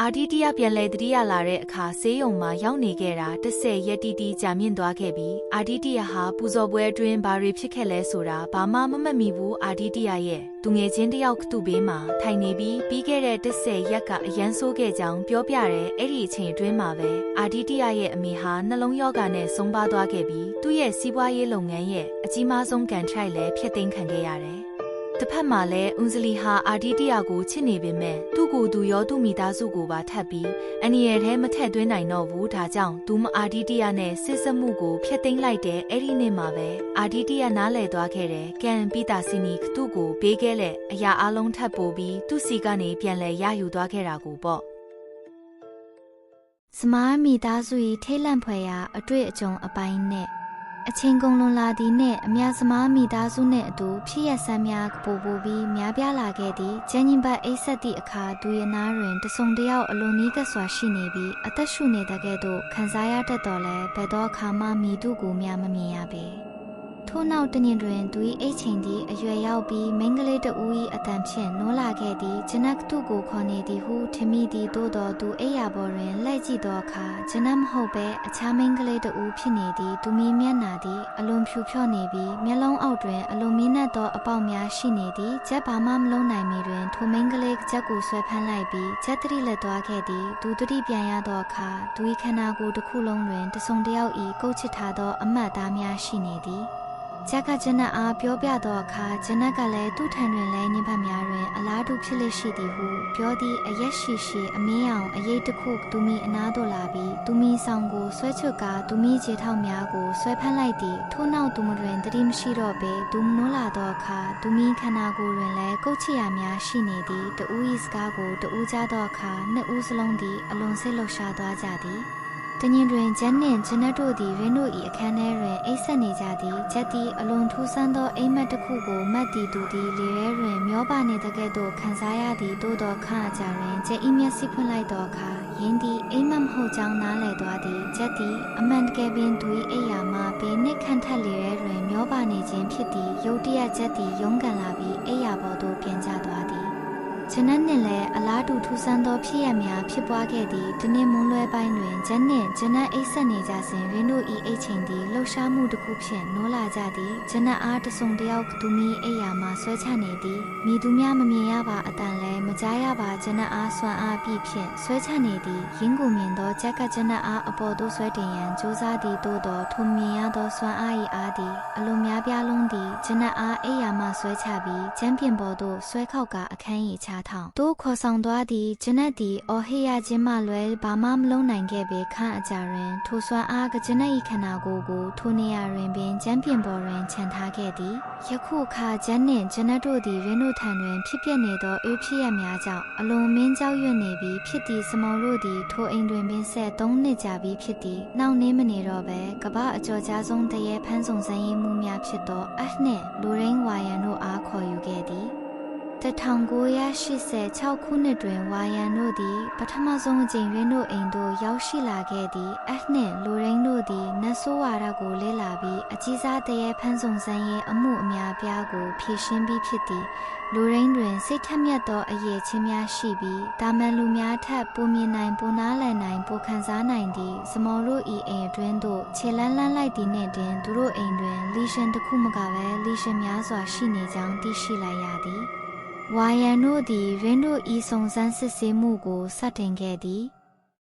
အာဒီတီယာပြန်လဲတတိယလာတဲ့အခါဆေးရုံမှာရောက်နေခဲ့တာ10ရက်တီတီကြာမြင့်သွားခဲ့ပြီးအာဒီတီယာဟာပူဇော်ပွဲအတွင်းဘာတွေဖြစ်ခဲ့လဲဆိုတာဘာမှမမှတ်မိဘူးအာဒီတီယာရဲ့သူငယ်ချင်းတယောက်သူ့ဘေးမှာထိုင်နေပြီးခဲ့တဲ့10ရက်ကအရန်ဆိုးခဲ့ကြောင်းပြောပြတယ်အဲ့ဒီအချိန်အတွင်းမှာပဲအာဒီတီယာရဲ့အမေဟာနှလုံးရောဂါနဲ့ဆုံးပါသွားခဲ့ပြီးသူ့ရဲ့စီးပွားရေးလုပ်ငန်းရဲ့အကြီးမားဆုံးကန်ထရိုက်လည်းဖျက်သိမ်းခံခဲ့ရတယ်တစ်ဖက်မှာလည်းဦးဇလီဟာအာဒီတီယာကိုချစ်နေပေမဲ့သူ့ကိုယ်သူရောသူ့မိသားစုကိုပါထပ်ပြီးအန်နီရဲ့ထဲမထည့်သွင်းနိုင်တော့ဘူးဒါကြောင့်သူမအာဒီတီယာနဲ့စစ်စမှုကိုဖျက်သိမ်းလိုက်တဲ့အဲ့ဒီနေ့မှာပဲအာဒီတီယာနားလည်သွားခဲ့တယ်ကန်ပီတာစီနီသူ့ကိုပေးခဲ့တဲ့အရာအလုံးထပ်ပို့ပြီးသူ့စီကနေပြန်လဲရယူသွားခဲ့တာကိုပေါ့စမားမိသားစု၏ထိတ်လန့်ဖွယ်ရာအတွေ့အကြုံအပိုင်းနဲ့အချင်းကုန်လွန်လာသည်နှင့်အများစမားမိသားစုနှင့်အတူဖြစ်ရဆန်းများပိုပြီးများပြားလာခဲ့သည်ကျန်းညင်ဘတ်အိတ်ဆက်သည့်အခါသူရဲ့နားတွင်တဆုံတယောက်အလွန်နီးကပ်စွာရှိနေပြီးအသက်ရှူနေတဲ့ကဲ့သို့ခံစားရတတ်တော်လဲဘယ်တော့အခါမှမိသူကိုများမမြင်ရပေထို့နောက်တနေ့တွင်သူ၏အိတ်ချိန်သည်အရွယ်ရောက်ပြီးမိန်းကလေးတဦး၏အတန်ဖြင့်နိုးလာခဲ့သည်ဂျနက်သူ့ကိုခေါ်နေသည်ဟုထင်မိသည်သို့တော်သူအိယာပေါ်တွင်လှည့်ကြည့်သောအခါဂျနက်မဟုတ်ဘဲအခြားမိန်းကလေးတဦးဖြစ်နေသည်သူမီမျက်နှာသည်အလွန်ဖြူဖြော့နေပြီးမျက်လုံးအောက်တွင်အလွန်မင်းနက်သောအပေါက်များရှိနေသည်ဂျက်ဘာမှမလုံးနိုင်မီတွင်ထိုမိန်းကလေးဂျက်ကိုဆွဲဖမ်းလိုက်ပြီးဂျက်တတိလက်သွားခဲ့သည်သူတတိပြန်ရသောအခါသူ၏ခန္ဓာကိုယ်တစ်ခုလုံးတွင်တဆုံတယောက်၏ကုတ်ချစ်ထားသောအမတ်သားများရှိနေသည်ဂျက်ကဂျနက်အားပြောပြသောအခါဂျနက်ကလည်းသူ့ထံတွင်လည်းညင်ဖက်များတွင်အလားတူဖြစ်လေရှိသည်ဟုပြောသည့်အရက်ရှိအမင်းအောင်အရေးတစ်ခုသူမိအနားသို့လာပြီးသူမိဆောင်ကိုဆွဲချွတ်ကာသူမိခြေထောက်များကိုဆွဲဖမ်းလိုက်သည်ထို့နောက်သူမတွင်တတိမရှိတော့ပေသူမနိုးလာသောအခါသူမိခန္ဓာကိုယ်တွင်လည်းကုတ်ချရာများရှိနေသည်တဦး၏စကားကိုတဦးကြားသောအခါနှစ်ဦးစလုံးသည်အလွန်စိတ်လှုပ်ရှားသွားကြသည်တညင်တွင်ဂျန်နှင့်ဂျနက်တို့သည်ရင်းတို့၏အခန်းထဲတွင်အိပ်ဆက်နေကြသည်ဂျက်သည်အလွန်ထူးဆန်းသောအိမ်မက်တစ်ခုကိုမတ်တီသူသည်လေထဲတွင်မျောပါနေတဲ့ကဲ့သို့ခံစားရသည်သို့သောခန့်အကြာတွင်ဂျက်၏မျက်စိဖွင့်လိုက်သောအခါယင်းသည်အိမ်မက်မဟုတ်ကြောင်းနားလည်သွားသည်ဂျက်သည်အမှန်တကယ်ပင်သူ၏အိယာမှဘေးနှင့်ခန့်ထက်လေထဲတွင်မျောပါနေခြင်းဖြစ်သည်ရုတ်တရက်ဂျက်သည်ရုန်းကန်လာပြီးအိယာပေါ်သို့ပြန်ကျသွားသည်ဂျနက်နှင့်လည်းအလားတူထူးဆန်းသောဖြစ်ရပ်များဖြစ်ပွားခဲ့သည်ဒီနေ့မွန်းလွဲပိုင်းတွင်ဂျန်နှင့်ဂျနက်အိတ်ဆက်နေကြစဉ်ရင်းတို့၏အိတ်ချိန်သည်လှုပ်ရှားမှုတစ်ခုဖြင့်နိုးလာကြသည်ဂျနက်အားတဆုံတယောက်သူမီအိယာမှဆွဲချနေသည်မိသူများမမြင်ရပါအတန်လည်းမကြားရပါဂျနက်အားဆွမ်းအားပြည့်ဖြင့်ဆွဲချနေသည်ရင်းကိုမြင်သောဂျက်ကဂျနက်အားအပေါ်သို့ဆွဲတင်ရန်ကြိုးစားသည်သို့သောထိုမြင်ရသောဆွမ်းအား၏အားသည်အလွန်များပြားလုံးသည်ဂျနက်အားအိယာမှဆွဲချပြီးဂျမ်းပြင်ပေါ်သို့ဆွဲခောက်ကအခန်း၏ချားသို့ခေါ်ဆောင်သွားသည်ဂျနက်သည်အော်ဟေရခြင်းမှလွဲဘာမှမလုံးနိုင်ခဲ့ပေခန့်အကြာတွင်ထိုစွမ်းအားကဂျနက်၏ခန္ဓာကိုယ်ကိုထိုနေရာတွင်ပင်ကျမ်းပြင်ပေါ်တွင်ခြံထားခဲ့သည်ယခုအခါဂျန်နှင့်ဂျနက်တို့သည်ရင်းတို့ထံတွင်ဖြစ်ပျက်နေသောအေးဖြစ်ရများကြောင့်အလွန်မင်းကြောက်ရွံ့နေပြီးဖြစ်သည်စမောင်တို့သည်ထိုအိမ်တွင်ပင်73နှစ်ကြာပြီးဖြစ်သည်နောက်နှင်းမနေတော့ပဲကမ္ဘာအကျော်ကြားဆုံးတရေဖန်းစုံစမ်းရေးမှုများဖြစ်သောနှင့်လူရင်းဝါယန်တို့အားခေါ်ယူခဲ့သည်1986ခုနှစ်တွင်ဝါယန်တို့သည်ပထမဆုံးအကြိမ်ရင်းတို့အိမ်သို့ရောက်ရှိလာခဲ့သည်နှင့်လူရင်းတို့သည်နတ်ဆိုးဝါဒကိုလေ့လာပြီးအကြီးစားတရေဖန်းစုံစမ်းရေးအမှုအများပြားကိုဖြေရှင်းပြီးဖြစ်သည်လူရင်းတွင်စိတ်ထက်မြက်သောအရေးချင်းများရှိပြီးတာမန်လူများထက်ပိုမြင်နိုင်ပိုနားလည်နိုင်ပိုခံစားနိုင်သည့်စမော်တို့၏အိမ်အတွင်းသို့ခြေလန်းလန်းလိုက်သည့်နှင့်တင်သူတို့အိမ်တွင်လီရှင်တစ်ခုမကပဲလီရှင်များစွာရှိနေကြောင်းသိရှိလိုက်ရသည်ဝါယန်တို့သည်ရင်းတို့ဤစုံစမ်းစစ်ဆေးမှုကိုစတင်ခဲ့သည်